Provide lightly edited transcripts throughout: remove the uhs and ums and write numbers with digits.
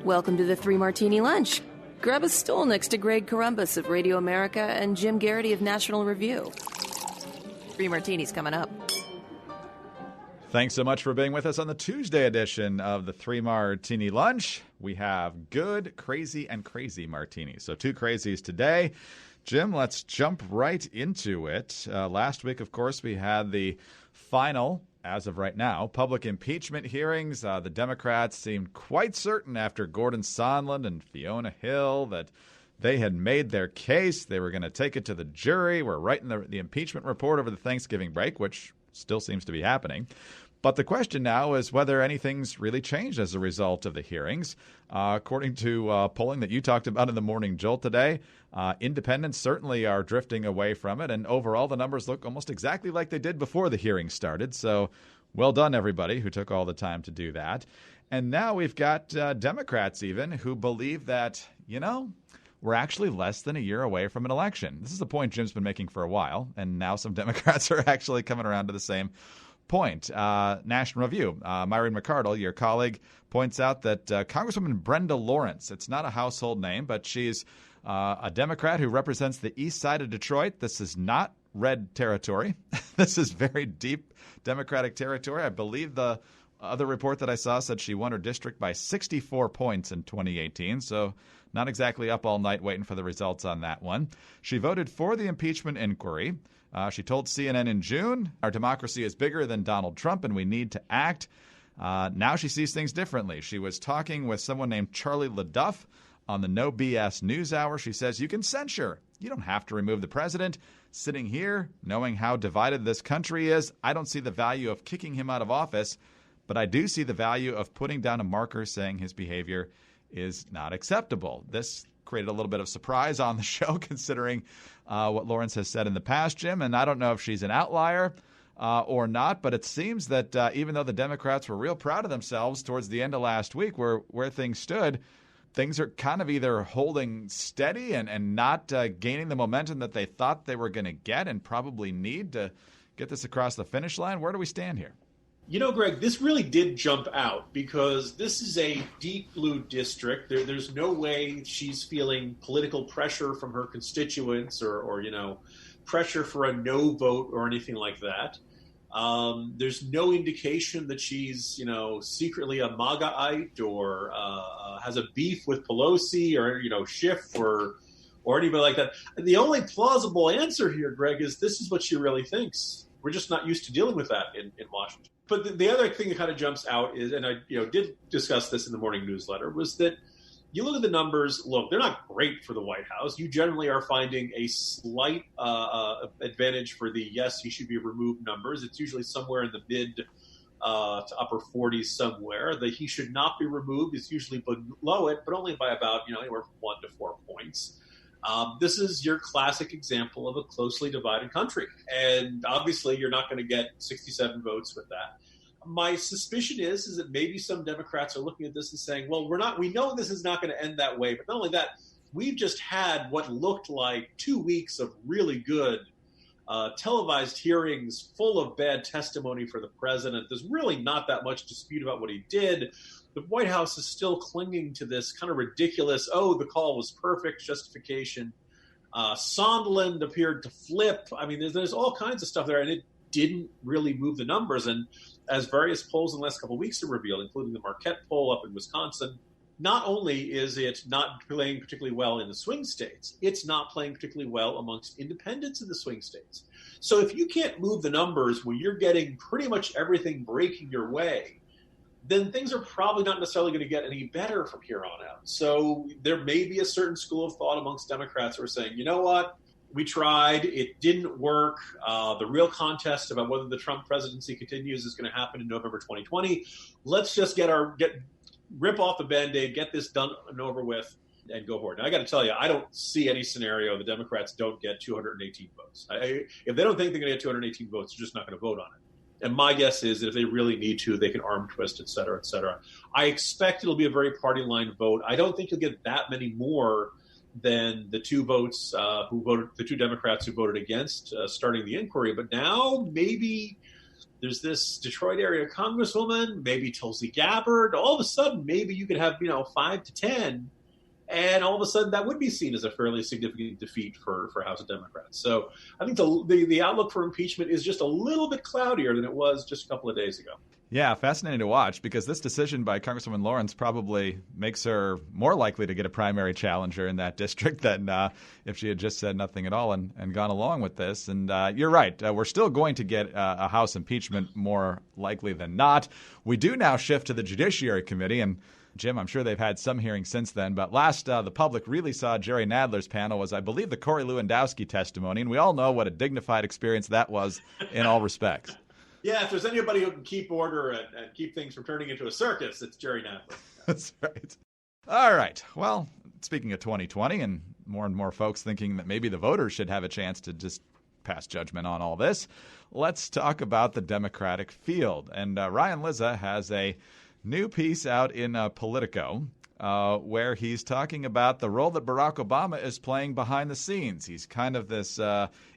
Welcome to the Three Martini Lunch. Grab a stool next to Greg Columbus of Radio America and Jim Garrity of National Review. 3 martinis coming up. Thanks so much for being with us on the Tuesday edition of the Three Martini Lunch. We have good, crazy, and crazy martinis. So 2 crazies today. Jim, let's jump right into it. Last week, of course, we had the final, as of right now, public impeachment hearings. The Democrats seemed quite certain after Gordon Sondland and Fiona Hill that they had made their case. They were going to take it to the jury. We're writing the impeachment report over the Thanksgiving break, which still seems to be happening. But the question now is whether anything's really changed as a result of the hearings. According to polling that you talked about in the Morning Jolt today, independents certainly are drifting away from it. And overall, the numbers look almost exactly like they did before the hearings started. So well done, everybody who took all the time to do that. And now we've got Democrats even who believe that, we're actually less than a year away from an election. This is a point Jim's been making for a while. And now some Democrats are actually coming around to the same point. National Review, Myron McCardle, your colleague, points out that Congresswoman Brenda Lawrence, it's not a household name, but she's a Democrat who represents the east side of Detroit. This is not red territory. This is very deep Democratic territory. I believe the other report that I saw said she won her district by 64 points in 2018, so not exactly up all night waiting for the results on that one. She voted for the impeachment inquiry. She told CNN in June, our democracy is bigger than Donald Trump and we need to act. Now she sees things differently. She was talking with someone named Charlie LaDuff on the No BS News Hour. She says, you can censure. You don't have to remove the president. Sitting here, knowing how divided this country is, I don't see the value of kicking him out of office, but I do see the value of putting down a marker saying his behavior is not acceptable. This created a little bit of surprise on the show, considering what Lawrence has said in the past, Jim. And I don't know if she's an outlier or not, but it seems that even though the Democrats were real proud of themselves towards the end of last week where things stood, things are kind of either holding steady and not gaining the momentum that they thought they were going to get and probably need to get this across the finish line. Where do we stand here? Greg, this really did jump out because this is a deep blue district. There's no way she's feeling political pressure from her constituents or pressure for a no vote or anything like that. There's no indication that she's, secretly a MAGA-ite or has a beef with Pelosi or, Schiff or anybody like that. The only plausible answer here, Greg, is this is what she really thinks. We're just not used to dealing with that in Washington. But the other thing that kind of jumps out is, and I did discuss this in the morning newsletter, was that you look at the numbers. Look, they're not great for the White House. You generally are finding a slight advantage for the yes, he should be removed numbers. It's usually somewhere in the mid to upper 40s somewhere. The he should not be removed is usually below it, but only by about anywhere from 1 to 4 points. This is your classic example of a closely divided country. And obviously, you're not going to get 67 votes with that. My suspicion is that maybe some Democrats are looking at this and saying, well, we know this is not going to end that way. But not only that, we've just had what looked like 2 weeks of really good televised hearings full of bad testimony for the president. There's really not that much dispute about what he did. The White House is still clinging to this kind of ridiculous, the call was perfect justification. Sondland appeared to flip. I mean, there's all kinds of stuff there, and it didn't really move the numbers. And as various polls in the last couple of weeks have revealed, including the Marquette poll up in Wisconsin, not only is it not playing particularly well in the swing states, it's not playing particularly well amongst independents in the swing states. So if you can't move the numbers when you're getting pretty much everything breaking your way, then things are probably not necessarily going to get any better from here on out. So there may be a certain school of thought amongst Democrats who are saying, you know what, we tried, it didn't work. The real contest about whether the Trump presidency continues is going to happen in November 2020. Let's just rip off the Band-Aid, get this done and over with, and go forward. Now, I got to tell you, I don't see any scenario the Democrats don't get 218 votes. If they don't think they're going to get 218 votes, they're just not going to vote on it. And my guess is that if they really need to, they can arm twist, et cetera, et cetera. I expect it'll be a very party line vote. I don't think you'll get that many more than the two the two Democrats who voted against starting the inquiry. But now maybe There's this Detroit area congresswoman, maybe Tulsi Gabbard. All of a sudden, maybe you could have, 5 to 10. And all of a sudden, that would be seen as a fairly significant defeat for House Democrats. So I think the outlook for impeachment is just a little bit cloudier than it was just a couple of days ago. Yeah, fascinating to watch, because this decision by Congresswoman Lawrence probably makes her more likely to get a primary challenger in that district than if she had just said nothing at all and gone along with this. And you're right. We're still going to get a House impeachment more likely than not. We do now shift to the Judiciary Committee. And Jim, I'm sure they've had some hearings since then. But last the public really saw Jerry Nadler's panel was, I believe, the Corey Lewandowski testimony. And we all know what a dignified experience that was in all respects. Yeah, if there's anybody who can keep order and keep things from turning into a circus, it's Jerry Nadler. That's right. All right. Well, speaking of 2020 and more folks thinking that maybe the voters should have a chance to just pass judgment on all this, let's talk about the Democratic field. And Ryan Lizza has a new piece out in Politico where he's talking about the role that Barack Obama is playing behind the scenes. He's kind of this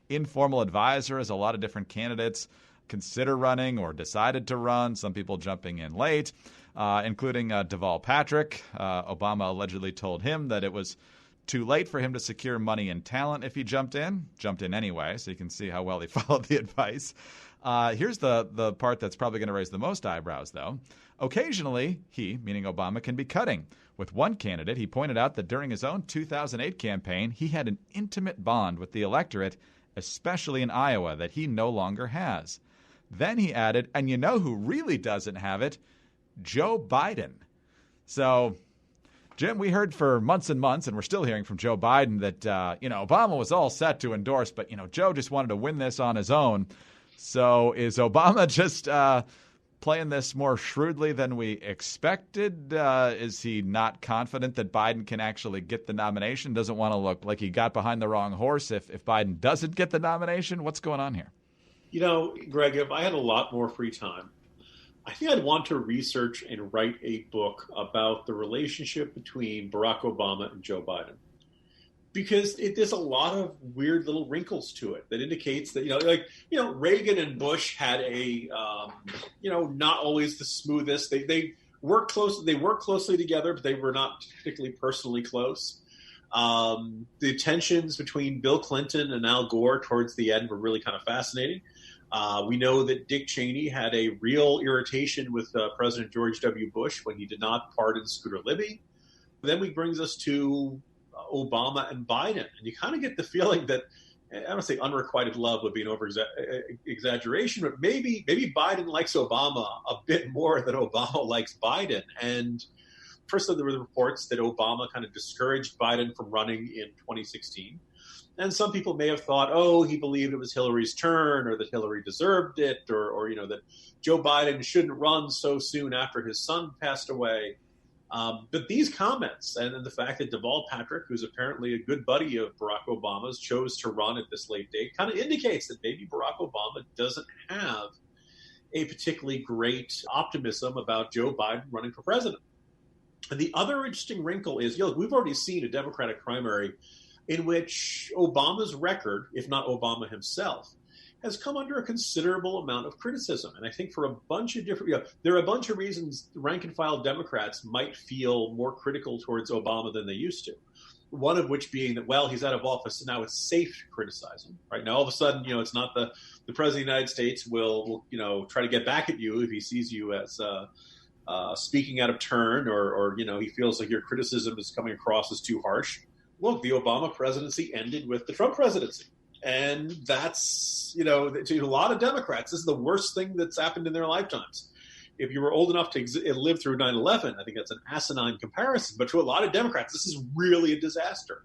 informal advisor as a lot of different candidates consider running or decided to run, some people jumping in late, including Deval Patrick. Obama allegedly told him that it was too late for him to secure money and talent if he jumped in anyway, so you can see how well he followed the advice. Here's the part that's probably going to raise the most eyebrows, though. Occasionally, he, meaning Obama, can be cutting. With one candidate, he pointed out that during his own 2008 campaign, he had an intimate bond with the electorate, especially in Iowa, that he no longer has. Then he added, and you know who really doesn't have it? Joe Biden. So, Jim, we heard for months and months, and we're still hearing from Joe Biden that, Obama was all set to endorse, but, Joe just wanted to win this on his own. So is Obama just playing this more shrewdly than we expected? Is he not confident that Biden can actually get the nomination? Doesn't want to look like he got behind the wrong horse if Biden doesn't get the nomination? What's going on here? Greg, if I had a lot more free time, I think I'd want to research and write a book about the relationship between Barack Obama and Joe Biden. Because there's a lot of weird little wrinkles to it that indicates that, Reagan and Bush had a, not always the smoothest. They worked closely together, but they were not particularly personally close. The tensions between Bill Clinton and Al Gore towards the end were really kind of fascinating. We know that Dick Cheney had a real irritation with President George W. Bush when he did not pardon Scooter Libby. Then it brings us to Obama and Biden. And you kind of get the feeling that, I don't say unrequited love would be an over-exaggeration, but maybe Biden likes Obama a bit more than Obama likes Biden. And first, there were the reports that Obama kind of discouraged Biden from running in 2016. And some people may have thought, he believed it was Hillary's turn, or that Hillary deserved it, or that Joe Biden shouldn't run so soon after his son passed away. But these comments, and the fact that Deval Patrick, who's apparently a good buddy of Barack Obama's, chose to run at this late date, kind of indicates that maybe Barack Obama doesn't have a particularly great optimism about Joe Biden running for president. And the other interesting wrinkle is, we've already seen a Democratic primary in which Obama's record, if not Obama himself, has come under a considerable amount of criticism. And I think for a bunch of different, there are a bunch of reasons rank and file Democrats might feel more critical towards Obama than they used to. One of which being that, he's out of office, so now it's safe to criticize him. Right now, all of a sudden, it's not the president of the United States will try to get back at you if he sees you as speaking out of turn, or he feels like your criticism is coming across as too harsh. Look, the Obama presidency ended with the Trump presidency. And that's, to a lot of Democrats, this is the worst thing that's happened in their lifetimes. If you were old enough to live through 9/11, I think that's an asinine comparison. But to a lot of Democrats, this is really a disaster.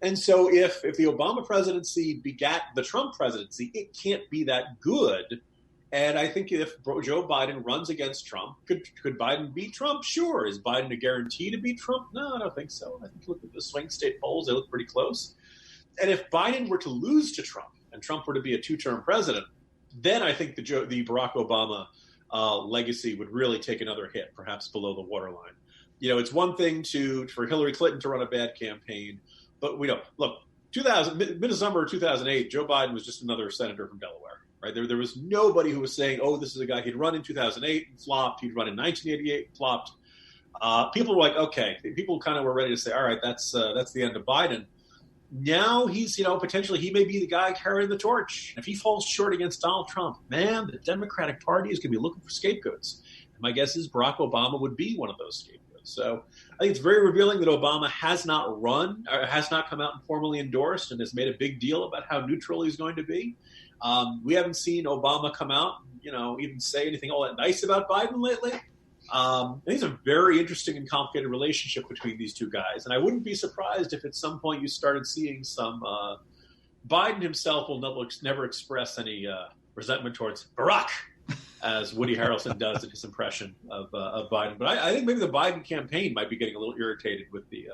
And so if the Obama presidency begat the Trump presidency, it can't be that good. And I think if Joe Biden runs against Trump, could Biden beat Trump? Sure. Is Biden a guarantee to beat Trump? No, I don't think so. I think look at the swing state polls. They look pretty close. And if Biden were to lose to Trump and Trump were to be a two-term president, then I think the Barack Obama legacy would really take another hit, perhaps below the waterline. It's one thing for Hillary Clinton to run a bad campaign, but we don't. Look, mid-December 2008, Joe Biden was just another senator from Delaware. right? There was nobody who was saying, oh, this is a guy he'd run in 2008 and flopped. He'd run in 1988 and flopped. People were like, okay. People kind of were ready to say, all right, that's the end of Biden. Now he's, potentially he may be the guy carrying the torch. If he falls short against Donald Trump, man, the Democratic Party is going to be looking for scapegoats. And my guess is Barack Obama would be one of those scapegoats. So I think it's very revealing that Obama has not run, or has not come out and formally endorsed and has made a big deal about how neutral he's going to be. We haven't seen Obama come out, even say anything all that nice about Biden lately. I think it's a very interesting and complicated relationship between these two guys. And I wouldn't be surprised if at some point you started seeing some Biden himself will never express any resentment towards Barack, as Woody Harrelson does in his impression of Biden. But I think maybe the Biden campaign might be getting a little irritated with the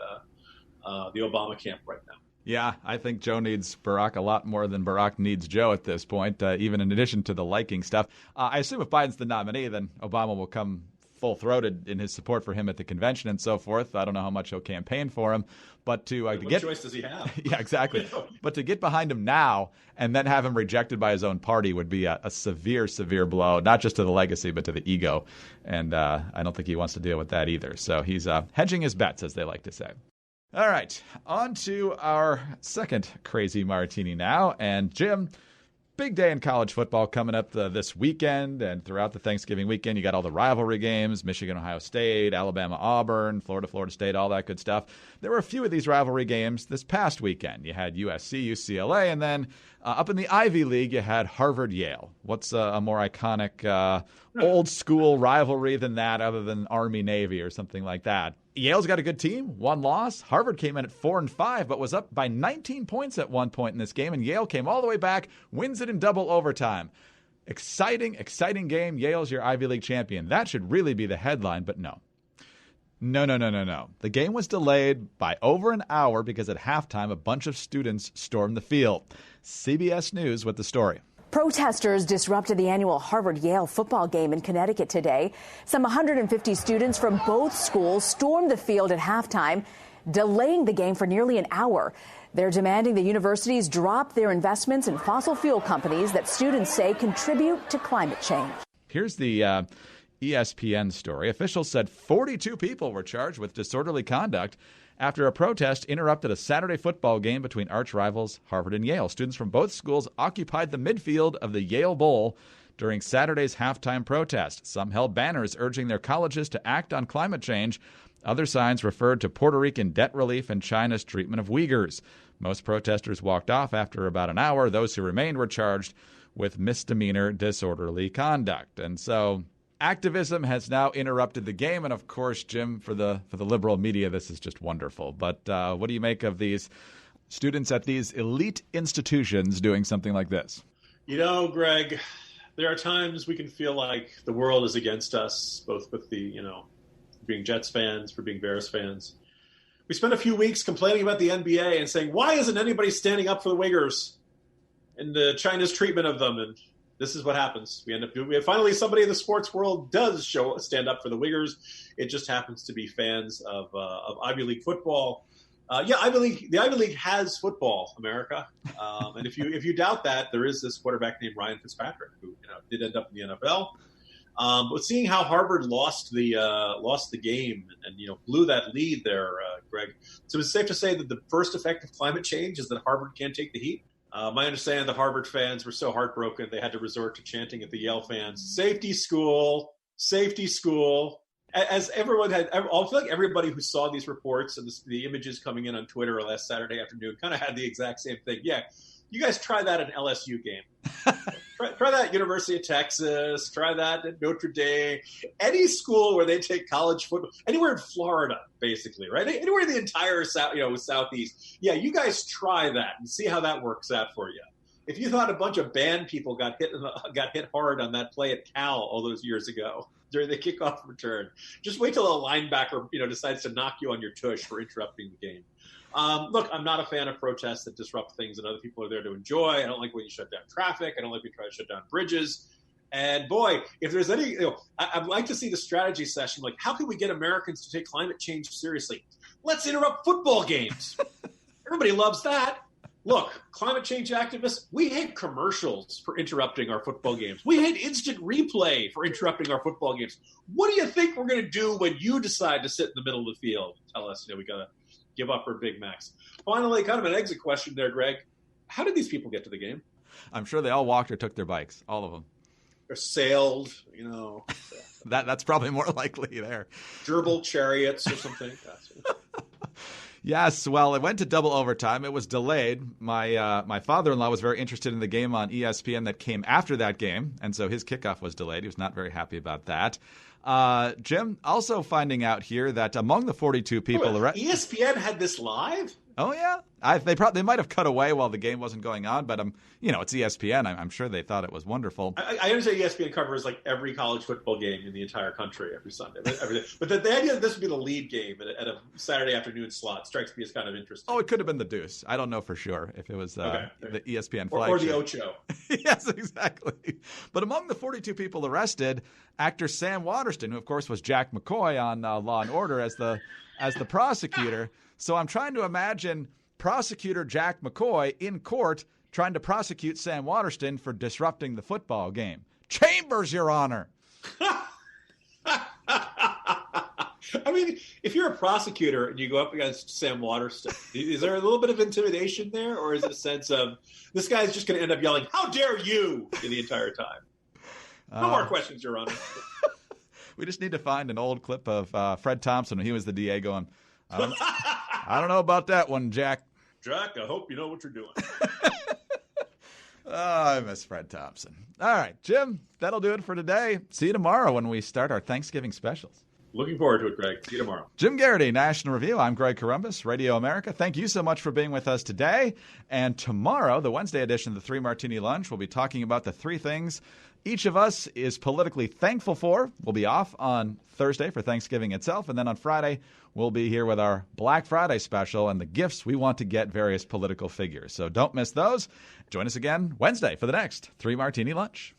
Obama camp right now. Yeah, I think Joe needs Barack a lot more than Barack needs Joe at this point, even in addition to the liking stuff. I assume if Biden's the nominee, then Obama will come full-throated in his support for him at the convention and so forth. I don't know how much he'll campaign for him, but what choice does he have? Yeah, exactly. But to get behind him now and then have him rejected by his own party would be a severe, severe blow, not just to the legacy, but to the ego. And I don't think he wants to deal with that either. So he's hedging his bets, as they like to say. All right, on to our second crazy martini now. And Jim, big day in college football coming up this weekend and throughout the Thanksgiving weekend. You got all the rivalry games, Michigan, Ohio State, Alabama, Auburn, Florida, Florida State, all that good stuff. There were a few of these rivalry games this past weekend. You had USC, UCLA, and then up in the Ivy League, you had Harvard, Yale. What's a more iconic old school rivalry than that other than Army, Navy or something like that? Yale's got a good team, one loss. Harvard came in at 4-5, but was up by 19 points at one point in this game, and Yale came all the way back, wins it in double overtime. Exciting, exciting game. Yale's your Ivy League champion. That should really be the headline, but no. No. The game was delayed by over an hour because at halftime, a bunch of students stormed the field. CBS News with the story. Protesters disrupted the annual Harvard-Yale football game in Connecticut today. Some 150 students from both schools stormed the field at halftime, delaying the game for nearly an hour. They're demanding the universities drop their investments in fossil fuel companies that students say contribute to climate change. Here's the ESPN story. Officials said 42 people were charged with disorderly conduct after a protest interrupted a Saturday football game between arch rivals Harvard and Yale. Students from both schools occupied the midfield of the Yale Bowl during Saturday's halftime protest. Some held banners urging their colleges to act on climate change. Other signs referred to Puerto Rican debt relief and China's treatment of Uyghurs. Most protesters walked off after about an hour. Those who remained were charged with misdemeanor disorderly conduct. And so activism has now interrupted the game, and of course, Jim, for the liberal media, this is just wonderful. But what do you make of these students at these elite institutions doing something like this? Greg, there are times we can feel like the world is against us, both with the, being Jets fans, for being Bears fans. We spent a few weeks complaining about the NBA and saying, why isn't anybody standing up for the Uyghurs and China's treatment of them? And this is what happens. Finally, somebody in the sports world does stand up for the Uyghurs. It just happens to be fans of Ivy League football. The Ivy League has football, America. And if you doubt that, there is this quarterback named Ryan Fitzpatrick who did end up in the NFL. But seeing how Harvard lost the game and blew that lead there, Greg. So it's safe to say that the first effect of climate change is that Harvard can't take the heat. My understanding, the Harvard fans were so heartbroken they had to resort to chanting at the Yale fans, "Safety school, safety school." As everyone had, I feel like everybody who saw these reports and the images coming in on Twitter last Saturday afternoon kind of had the exact same thing. Yeah, you guys try that at an LSU game. Try that at University of Texas. Try that at Notre Dame. Any school where they take college football, anywhere in Florida, basically, right? Anywhere in the entire Southeast. Yeah, you guys try that and see how that works out for you. If you thought a bunch of band people got hit hard on that play at Cal all those years ago during the kickoff return, just wait till a linebacker decides to knock you on your tush for interrupting the game. Look, I'm not a fan of protests that disrupt things that other people are there to enjoy. I don't like when you shut down traffic. I don't like when you try to shut down bridges. And boy, if there's any, I'd like to see the strategy session. Like, how can we get Americans to take climate change seriously? Let's interrupt football games. Everybody loves that. Look, climate change activists, we hate commercials for interrupting our football games. We hate instant replay for interrupting our football games. What do you think we're going to do when you decide to sit in the middle of the field? Tell us, we got to give up our Big Macs. Finally, kind of an exit question there, Greg. How did these people get to the game? I'm sure they all walked or took their bikes, all of them. Or sailed, That's probably more likely there. Gerbil chariots or something. Yes, well, it went to double overtime. It was delayed. My father-in-law was very interested in the game on ESPN that came after that game, and so his kickoff was delayed. He was not very happy about that. Jim, also finding out here that among the 42 people... ESPN had this live? Oh, yeah. They might have cut away while the game wasn't going on, but it's ESPN. I'm sure they thought it was wonderful. I understand ESPN covers like every college football game in the entire country every Sunday. But the idea that this would be the lead game at a Saturday afternoon slot strikes me as kind of interesting. Oh, it could have been the Deuce. I don't know for sure if it was the ESPN flagship. Or the Ocho. Yes, exactly. But among the 42 people arrested, actor Sam Waterston, who of course was Jack McCoy on Law and Order as the prosecutor. So I'm trying to imagine prosecutor Jack McCoy in court trying to prosecute Sam Waterston for disrupting the football game. Chambers, Your Honor. I mean, if you're a prosecutor and you go up against Sam Waterston, is there a little bit of intimidation there? Or is it a sense of this guy's just going to end up yelling, "How dare you!" the entire time? No more questions, Your Honor. We just need to find an old clip of Fred Thompson when he was the DA going, I don't know about that one, Jack. Jack, I hope you know what you're doing. Oh, I miss Fred Thompson. All right, Jim, that'll do it for today. See you tomorrow when we start our Thanksgiving specials. Looking forward to it, Greg. See you tomorrow. Jim Garrity, National Review. I'm Greg Corombos, Radio America. Thank you so much for being with us today. And tomorrow, the Wednesday edition of the 3 Martini Lunch, we'll be talking about the 3 things each of us is politically thankful for. We'll be off on Thursday for Thanksgiving itself. And then on Friday, we'll be here with our Black Friday special and the gifts we want to get various political figures. So don't miss those. Join us again Wednesday for the next 3 Martini Lunch.